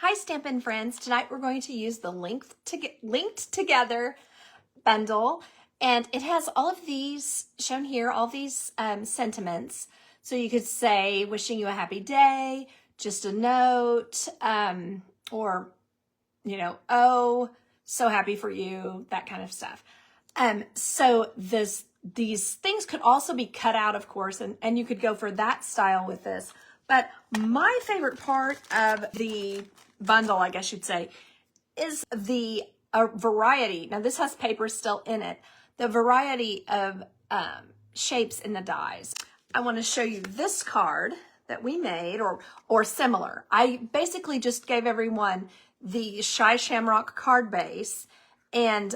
Hi Stampin' friends, tonight we're going to use the linked together bundle, and it has all of these shown here, all these sentiments. So you could say wishing you a happy day, just a note, or oh, so happy for you, that kind of stuff. So these things could also be cut out, of course, and you could go for that style with this. But my favorite part of the bundle, I guess you'd say, is the variety. Now this has paper still in it. The variety of shapes in the dies. I want to show you this card that we made, or similar. I basically just gave everyone the Shy Shamrock card base and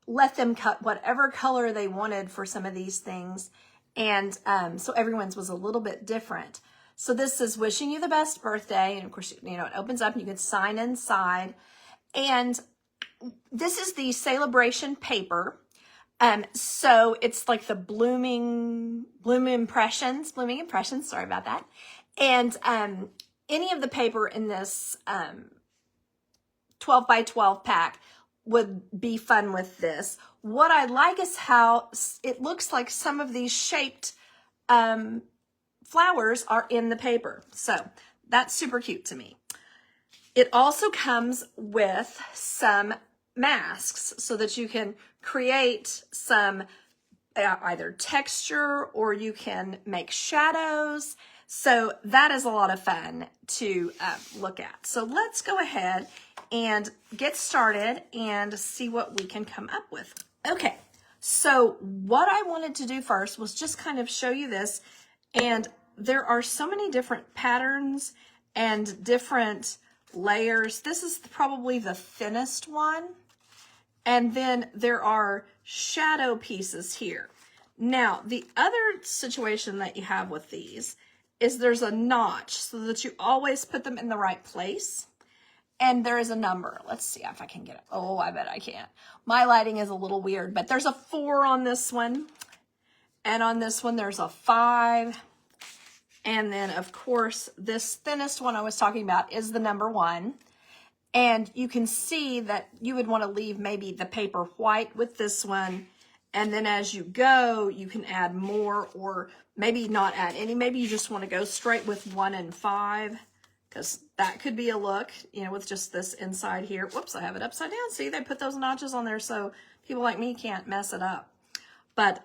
let them cut whatever color they wanted for some of these things. And so everyone's was a little bit different. So this is wishing you the best birthday. And of course, it opens up and you can sign inside. And this is the celebration paper. So it's like the blooming impressions, sorry about that. And any of the paper in this 12 by 12 pack would be fun with this. What I like is how it looks like some of these shaped flowers are in the paper. So that's super cute to me. It also comes with some masks so that you can create some either texture or you can make shadows. So that is a lot of fun to look at. So let's go ahead and get started and see what we can come up with. Okay, so what I wanted to do first was just kind of show you this. And there are so many different patterns and different layers. This is probably the thinnest one. And then there are shadow pieces here. Now, the other situation that you have with these is there's a notch so that you always put them in the right place. And there is a number. Let's see if I can get it. Oh, I bet I can't. My lighting is a little weird, but there's a 4 on this one. And on this one, there's a 5. And then, of course, this thinnest one I was talking about is the number 1. And you can see that you would want to leave maybe the paper white with this one. And then as you go, you can add more or maybe not add any. Maybe you just want to go straight with 1 and 5 because that could be a look, with just this inside here. Whoops, I have it upside down. See, they put those notches on there so people like me can't mess it up. But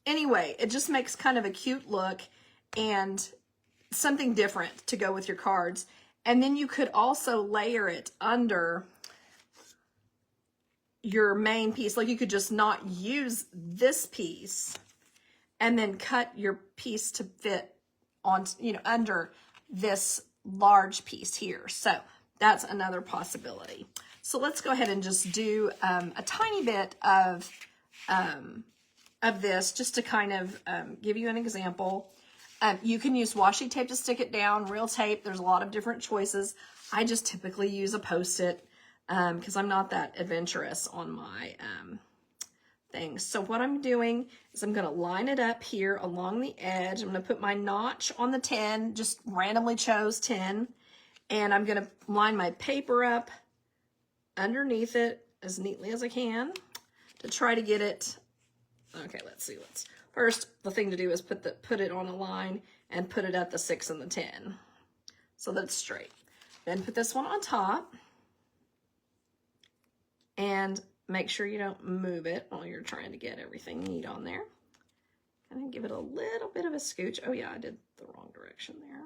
anyway, it just makes kind of a cute look and something different to go with your cards. And then you could also layer it under your main piece. Like you could just not use this piece and then cut your piece to fit on, under this large piece here. So that's another possibility. So let's go ahead and just do a tiny bit of this just to kind of give you an example. You can use washi tape to stick it down, real tape. There's a lot of different choices. I just typically use a Post-it because I'm not that adventurous on my things. So what I'm doing is I'm going to line it up here along the edge. I'm going to put my notch on the 10, just randomly chose 10. And I'm going to line my paper up underneath it as neatly as I can to try to get it. Okay, let's see. First, the thing to do is put it on a line and put it at the 6 and the 10 so that it's straight. Then put this one on top and make sure you don't move it while you're trying to get everything neat on there. Kind of give it a little bit of a scooch. Oh yeah, I did the wrong direction there.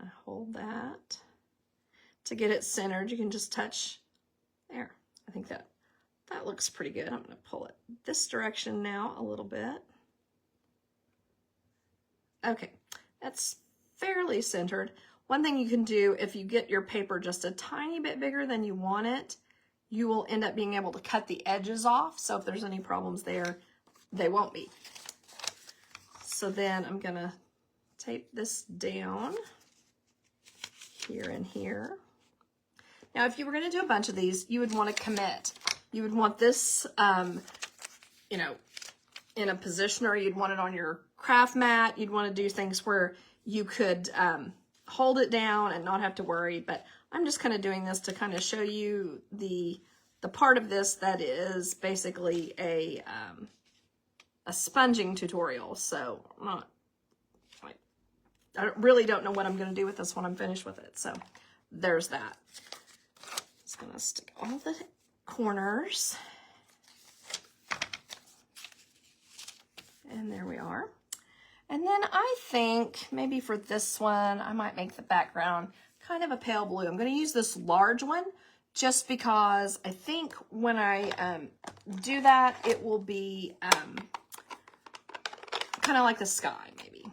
I hold that. To get it centered, you can just touch there. I think that looks pretty good. I'm going to pull it this direction now a little bit. Okay, that's fairly centered. One thing you can do if you get your paper just a tiny bit bigger than you want it, you will end up being able to cut the edges off. So if there's any problems there, they won't be. So then I'm going to tape this down here and here. Now, if you were going to do a bunch of these, you would want to commit. You would want this, in a position, or you'd want it on your craft mat. You'd want to do things where you could hold it down and not have to worry. But I'm just kind of doing this to kind of show you the part of this that is basically a sponging tutorial. So I really don't know what I'm going to do with this when I'm finished with it. So there's that. Just going to stick all the corners. And there we are. And then I think maybe for this one, I might make the background kind of a pale blue. I'm going to use this large one just because I think when I do that, it will be kind of like the sky, maybe.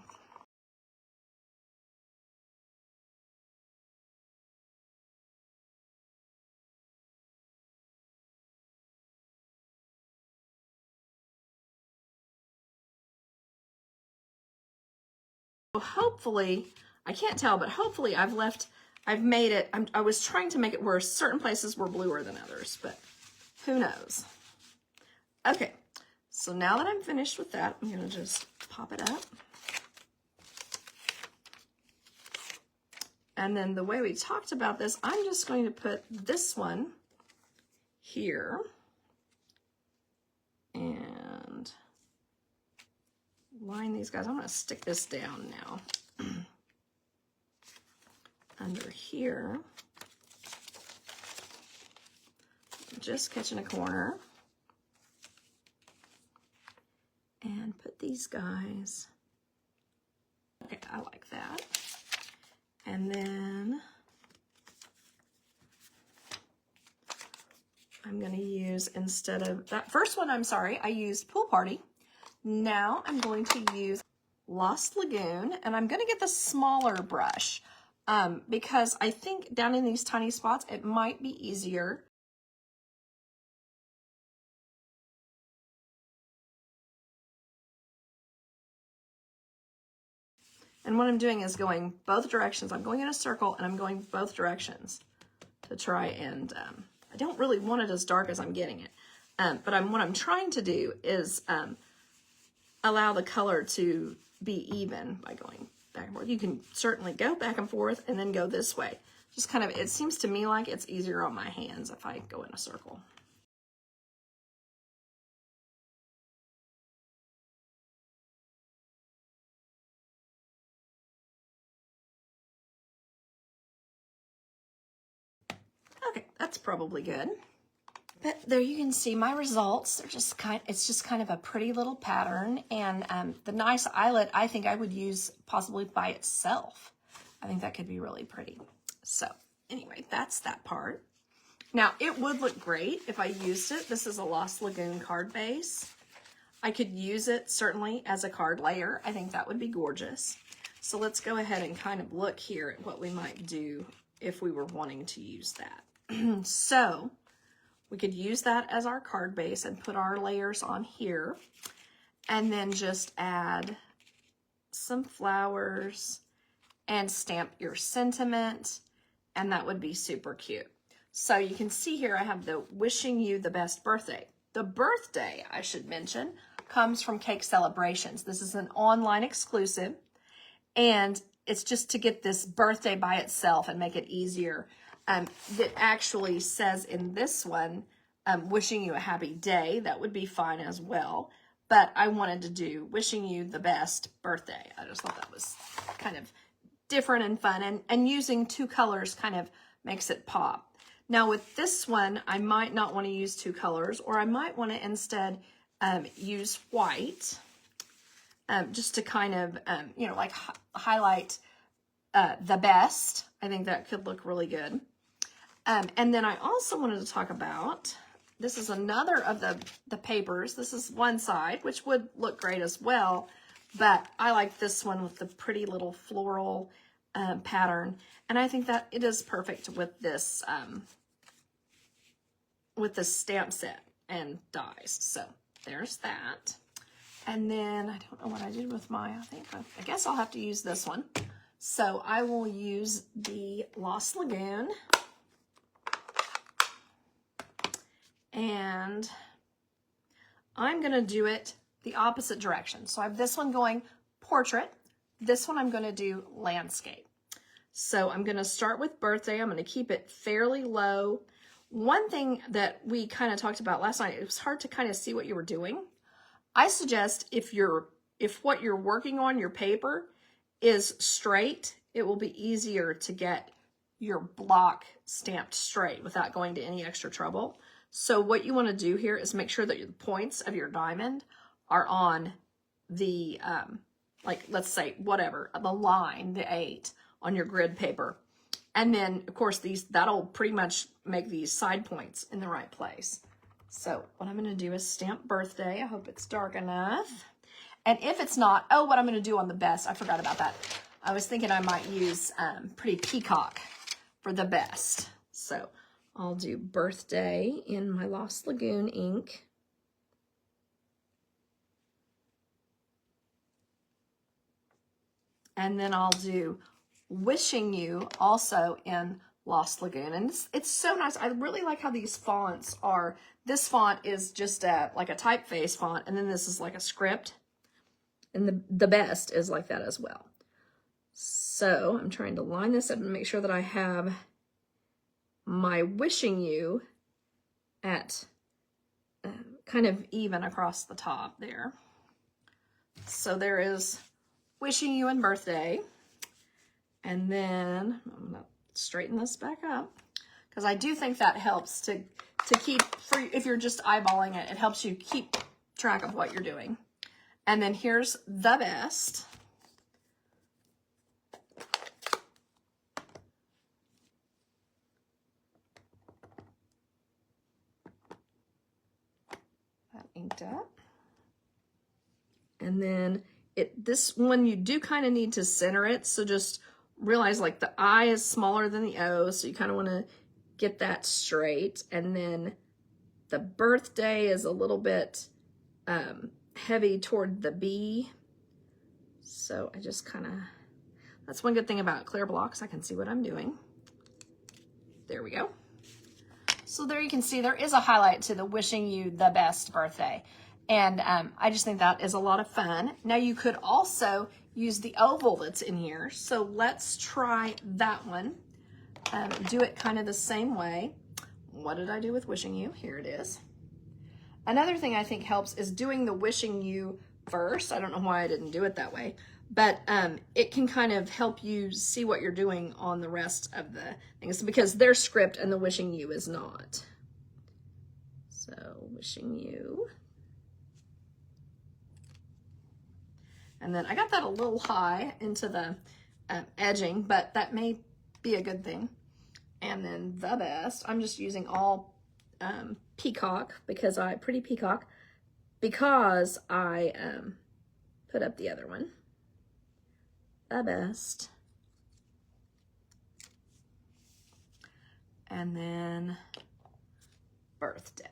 So hopefully, I can't tell, but hopefully I've made it, I was trying to make it where certain places were bluer than others, but who knows? Okay, so now that I'm finished with that, I'm going to just pop it up. And then the way we talked about this, I'm just going to put this one here and line these guys. I'm going to stick this down now. Under here, just catching a corner, and put these guys, okay, I like that. And then I'm going to use, instead of that first one, I'm sorry, I used Pool Party. Now I'm going to use Lost Lagoon, and I'm going to get the smaller brush. Because I think down in these tiny spots, it might be easier. And what I'm doing is going both directions. I'm going in a circle and I'm going both directions to try and, I don't really want it as dark as I'm getting it. But what I'm trying to do is allow the color to be even by going back and forth. You can certainly go back and forth and then go this way. Just kind of, it seems to me like it's easier on my hands if I go in a circle. Okay, that's probably good. But there you can see my results. They're just it's just kind of a pretty little pattern. And the nice eyelet, I think I would use possibly by itself. I think that could be really pretty. So anyway, that's that part. Now it would look great if I used it. This is a Lost Lagoon card base. I could use it certainly as a card layer. I think that would be gorgeous. So let's go ahead and kind of look here at what we might do if we were wanting to use that. So we could use that as our card base and put our layers on here, and then just add some flowers and stamp your sentiment, and that would be super cute. So you can see here I have the wishing you the best birthday. The birthday, I should mention, comes from Cake Celebrations. This is an online exclusive, and it's just to get this birthday by itself and make it easier. That actually says in this one, wishing you a happy day. That would be fine as well. But I wanted to do wishing you the best birthday. I just thought that was kind of different and fun. And using two colors kind of makes it pop. Now with this one, I might not want to use two colors, or I might want to instead use white. Just to kind of, you know, like highlight the best. I think that could look really good. And then I also wanted to talk about, this is another of the papers. This is one side, which would look great as well, but I like this one with the pretty little floral pattern. And I think that it is perfect with this stamp set and dies. So there's that. And then I don't know what I did with my, I guess I'll have to use this one. So I will use the Lost Lagoon. And I'm going to do it the opposite direction. So I have this one going portrait. This one I'm going to do landscape. So I'm going to start with birthday. I'm going to keep it fairly low. One thing that we kind of talked about last night, it was hard to kind of see what you were doing. I suggest if what you're working on, your paper, is straight, it will be easier to get your block stamped straight without going to any extra trouble. So what you want to do here is make sure that the points of your diamond are on the, like, let's say, whatever, the line, the 8 on your grid paper. And then, of course, that'll pretty much make these side points in the right place. So what I'm going to do is stamp birthday. I hope it's dark enough. And if it's not, oh, what I'm going to do on the best, I forgot about that. I was thinking I might use Pretty Peacock for the best. So I'll do birthday in my Lost Lagoon ink. And then I'll do Wishing You also in Lost Lagoon. And it's so nice. I really like how these fonts are. This font is just like a typeface font, and then this is like a script. And the best is like that as well. So I'm trying to line this up and make sure that I have my Wishing You at kind of even across the top there. So there is Wishing You and birthday. And then I'm going to straighten this back up because I do think that helps to keep, if you're just eyeballing it, it helps you keep track of what you're doing. And then here's the best. That inked up. And then this one you do kind of need to center it, so just realize like the I is smaller than the O, so you kind of want to get that straight. And then the birthday is a little bit heavy toward the B, so I just kind of, that's one good thing about clear blocks, I can see what I'm doing. There we go. So there you can see there is a highlight to the Wishing You the Best birthday. And I just think that is a lot of fun. Now you could also use the oval that's in here. So let's try that one. Do it kind of the same way. What did I do with Wishing You? Here it is. Another thing I think helps is doing the Wishing You first. I don't know why I didn't do it that way, but it can kind of help you see what you're doing on the rest of the things because they're script and the Wishing You is not. So Wishing You. And then I got that a little high into the edging, but that may be a good thing. And then the best, I'm just using all peacock Pretty Peacock, because I put up the other one. The best. And then birthday.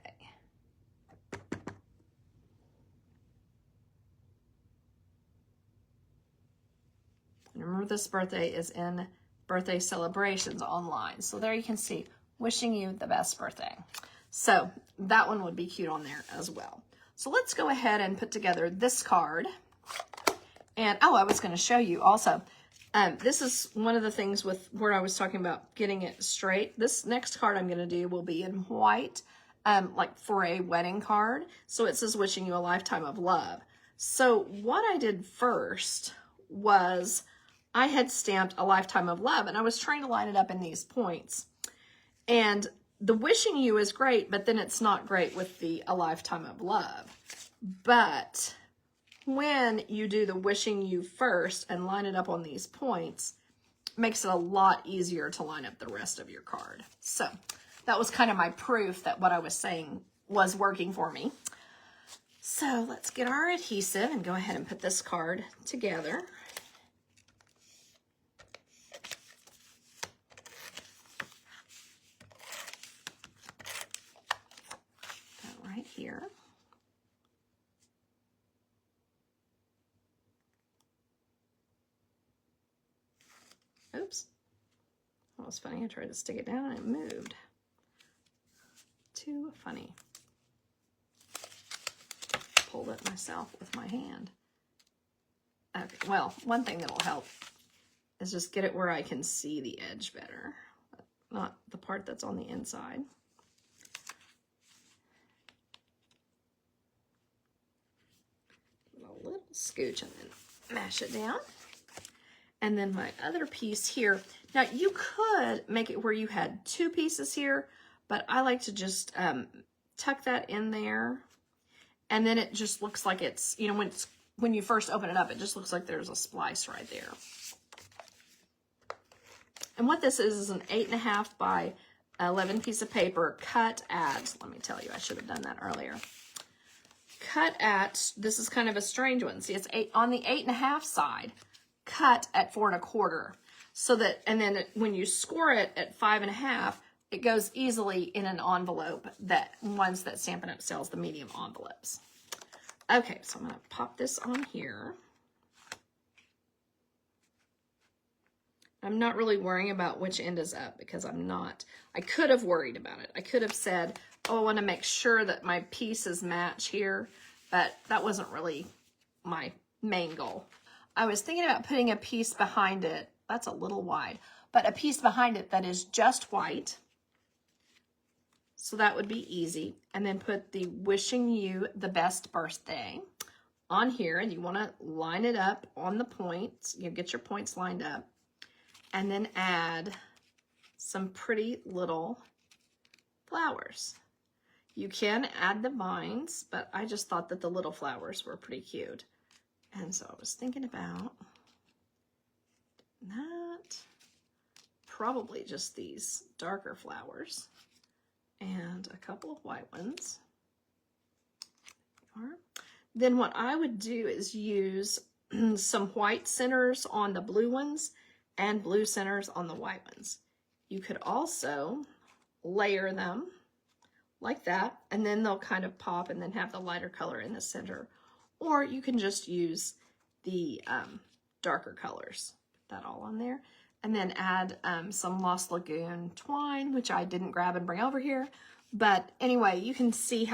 And remember, this birthday is in birthday celebrations online. So there you can see, Wishing You the Best birthday. So that one would be cute on there as well. So let's go ahead and put together this card. And, oh, I was going to show you also. This is one of the things with where I was talking about getting it straight. This next card I'm going to do will be in white, like for a wedding card. So it says Wishing You a Lifetime of Love. So what I did first was I had stamped a Lifetime of Love, and I was trying to line it up in these points. And the Wishing You is great, but then it's not great with the A Lifetime of Love. But when you do the Wishing You first and line it up on these points, it makes it a lot easier to line up the rest of your card. So that was kind of my proof that what I was saying was working for me. So let's get our adhesive and go ahead and put this card together. Here. Oops. That was funny. I tried to stick it down and it moved. Too funny. Pulled it myself with my hand. Okay, well, one thing that'll help is just get it where I can see the edge better, not the part that's on the inside. A little scooch and then mash it down. And then my other piece here. Now you could make it where you had 2 pieces here, but I like to just tuck that in there. And then it just looks like it's, you know, when you first open it up, it just looks like there's a splice right there. And what this is an 8.5 by 11 piece of paper cut at, let me tell you, I should have done that earlier. Cut at, this is kind of a strange one. See, it's on the 8.5 side, cut at 4 1/4. So that, and then when you score it at 5.5, it goes easily in an envelope, that ones that Stampin' Up! Sells, the medium envelopes. Okay, so I'm gonna pop this on here. I'm not really worrying about which end is up because I could have worried about it. I could have said, oh, I want to make sure that my pieces match here, but that wasn't really my main goal. I was thinking about putting a piece behind it. That's a little wide, but a piece behind it that is just white. So that would be easy. And then put the wishing you the best birthday on here, and you want to line it up on the points. You get your points lined up. And then add some pretty little flowers. You can add the vines, but I just thought that the little flowers were pretty cute. And so I was thinking about that. Probably just these darker flowers and a couple of white ones. Then what I would do is use some white centers on the blue ones and blue centers on the white ones. You could also layer them like that, and then they'll kind of pop and then have the lighter color in the center. Or you can just use the darker colors. Put that all on there. And then add some Lost Lagoon twine, which I didn't grab and bring over here. But anyway, you can see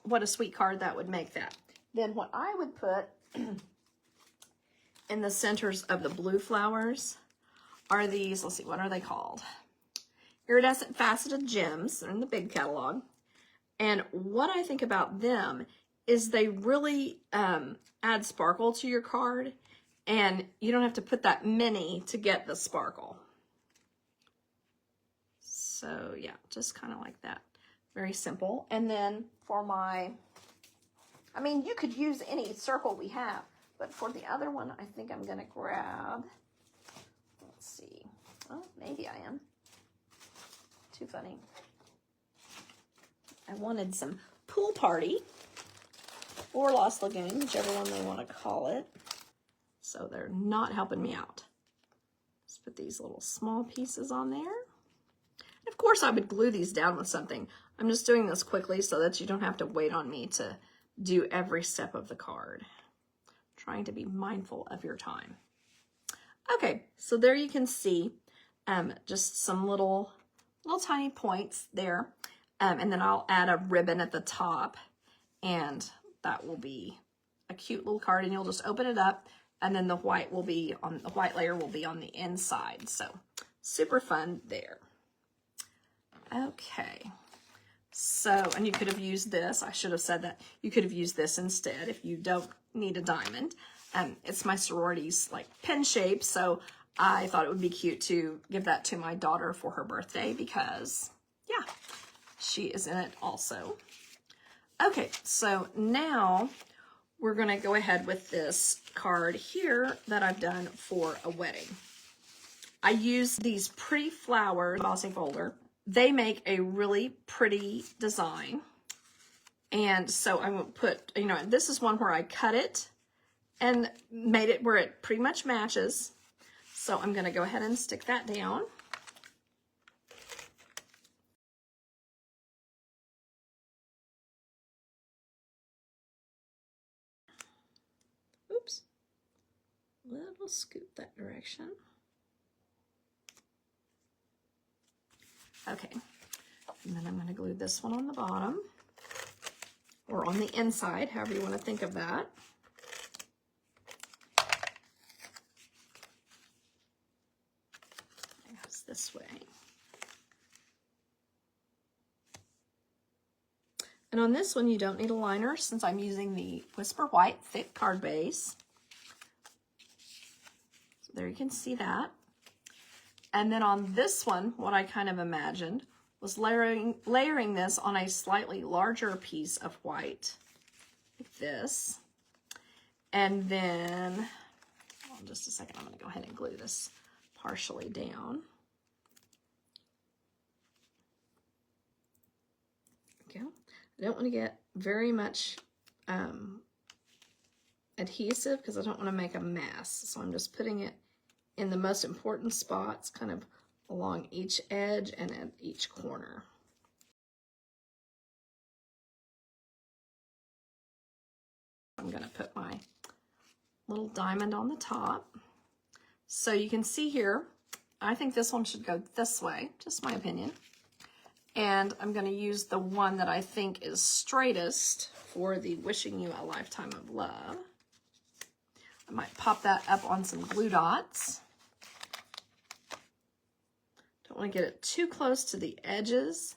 what a sweet card that would make that. Then what I would put in the centers of the blue flowers are these, let's see, what are they called? Iridescent faceted gems. They're in the big catalog. And what I think about them is they really add sparkle to your card, and you don't have to put that many to get the sparkle. So yeah, just kind of like that. Very simple. And then for my, I mean, you could use any circle we have, but for the other one, I think I'm going to grab, let's see. Oh, maybe I am. Too funny. I wanted some Pool Party or Lost Lagoon, whichever one they want to call it. So they're not helping me out. Let's put these little small pieces on there. And of course, I would glue these down with something. I'm just doing this quickly so that you don't have to wait on me to do every step of the card. Trying to be mindful of your time. Okay, so there you can see just some little tiny points there. And then I'll add a ribbon at the top, and that will be a cute little card, and you'll just open it up, and then the white layer will be on the inside. So super fun there. Okay. So, and you could have used this. I should have said that. You could have used this instead if you don't need a diamond. It's my sorority's like pin shape, so I thought it would be cute to give that to my daughter for her birthday because, yeah, she is in it also. Okay, so now we're going to go ahead with this card here that I've done for a wedding. I use these pretty flowers embossing folder. They make a really pretty design. And so I'm going to put, you know, this is one where I cut it and made it where it pretty much matches. So I'm going to go ahead and stick that down. Oops. Little scoot that direction. Okay. And then I'm going to glue this one on the bottom or on the inside, however you want to think of that. this way. And on this one, you don't need a liner since I'm using the Whisper White thick card base. So there you can see that. And then on this one, what I kind of imagined was layering this on a slightly larger piece of white, like this. And then, hold on just a second, I'm going to go ahead and glue this partially down. Okay. I don't want to get very much adhesive because I don't want to make a mess. So I'm just putting it in the most important spots, kind of along each edge and at each corner. I'm going to put my little diamond on the top. So you can see here, I think this one should go this way, just my opinion. And I'm going to use the one that I think is straightest for the Wishing You a Lifetime of Love. I might pop that up on some glue dots. Don't want to get it too close to the edges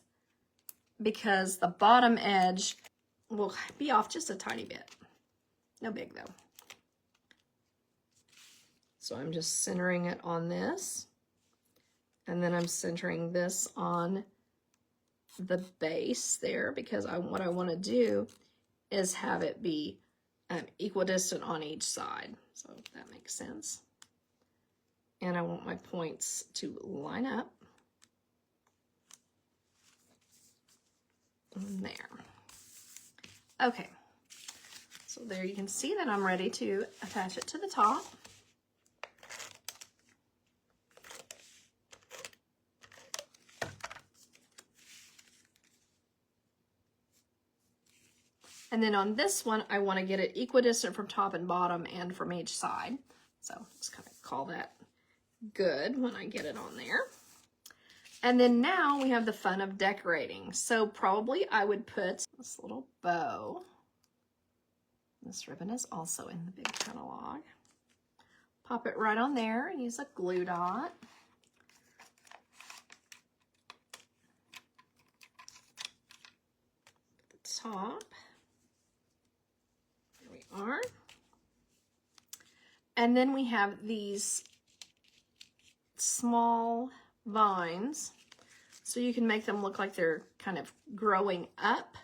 because the bottom edge will be off just a tiny bit. No big though. So I'm just centering it on this. And then I'm centering this on the base there because what I want to do is have it be equidistant on each side. So if that makes sense. And I want my points to line up. And there. Okay. So there you can see that I'm ready to attach it to the top. And then on this one, I want to get it equidistant from top and bottom and from each side. So just kind of call that good when I get it on there. And then now we have the fun of decorating. So probably I would put this little bow. This ribbon is also in the big catalog. Pop it right on there and use a glue dot. At the top. There we are. And then we have these small vines, so you can make them look like they're kind of growing up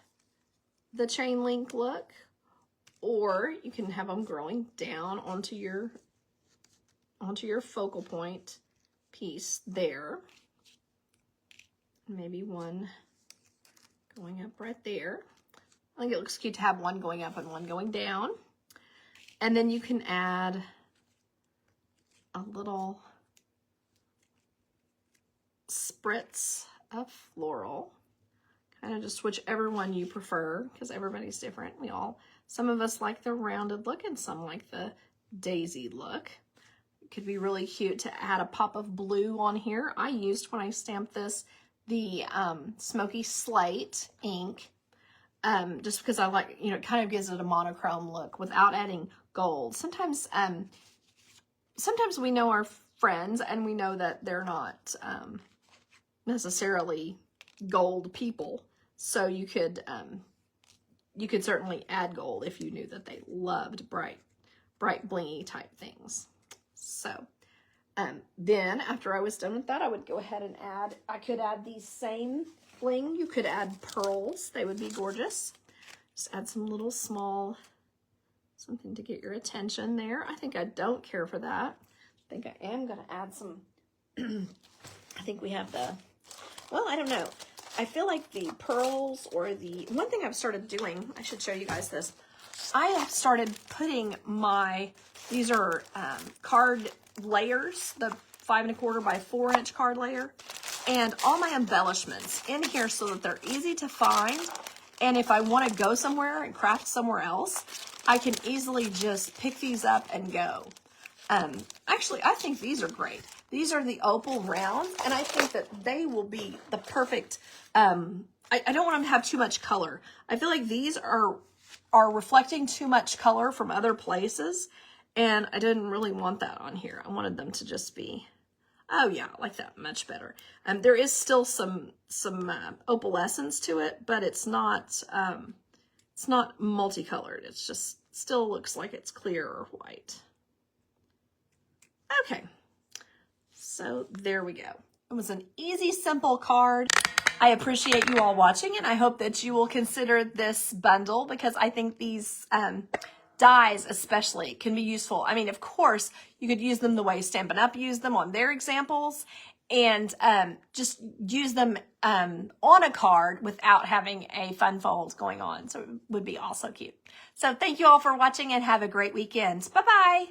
the chain link look, or you can have them growing down onto your focal point piece there. Maybe one going up right there. I think it looks cute to have one going up and one going down. And then you can add a little spritz of floral, kind of just whichever one you prefer because everybody's different. Some of us like the rounded look and some like the daisy look. It could be really cute to add a pop of blue on here. I used, when I stamped this, the Smoky Slate ink, just because I like, it kind of gives it a monochrome look without adding gold. Sometimes we know our friends and we know that they're not necessarily gold people, so you could certainly add gold if you knew that they loved bright blingy type things. So then after I was done with that, I would go ahead and I could add these same bling. You could add pearls. They would be gorgeous. Just add some little small, something to get your attention there. I think I don't care for that. I think I am going to add some, I think we have I don't know. I feel like the pearls or one thing I've started doing, I should show you guys this. I have started putting these are card layers, the 5 1/4 by 4 inch card layer, and all my embellishments in here so that they're easy to find. And if I want to go somewhere and craft somewhere else, I can easily just pick these up and go. Actually, I think these are great. These are the opal rounds, and I think that they will be the perfect, I don't want them to have too much color. I feel like these are reflecting too much color from other places, and I didn't really want that on here. I wanted them to just be Oh yeah, I like that much better. There is still some opalescence to it, but it's not multicolored. It's just still looks like it's clear or white. Okay, so there we go. It was an easy, simple card. I appreciate you all watching, and I hope that you will consider this bundle because I think these dies especially can be useful. I mean, of course, you could use them the way Stampin' Up! Used them on their examples, and just use them on a card without having a fun fold going on. So it would be also cute. So thank you all for watching and have a great weekend. Bye-bye.